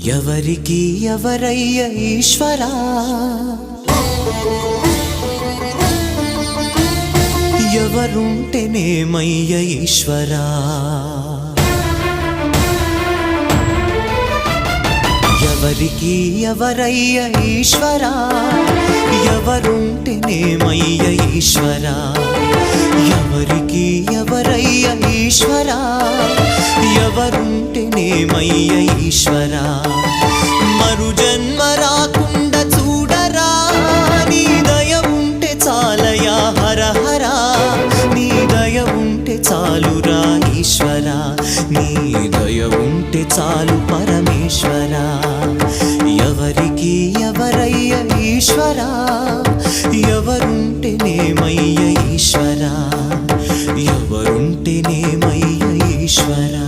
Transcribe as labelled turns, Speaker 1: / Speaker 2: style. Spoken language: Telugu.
Speaker 1: ఎవరికి ఎవరయ్య ఈశ్వరా, ఎవరుంటేనేమయ్య ఈశ్వరా, ఎవరికి ఎవరయ్య ఈశ్వరా, ఎవరుంటేనేమయ్య ఈశ్వరా, ఎవరికి ఎవరయ్య ఈశ్వరా, ఎవరుంటేనేమయ్య ఈశ్వరా. మరు జన్మ రాకుండా చూడరా, నీ దయ ఉంటే చాలయా హర హరా, నీ దయ ఉంటే చాలురా ఈశ్వరా, నీ దయ ఉంటే చాలు పరమేశ్వరా. ఎవరికి ఎవరయ్య ఈశ్వరా, ఎవరుంటేనేమయ్య ఈశ్వరా, ఎవరుంటేనేమయ్య ఈశ్వరా.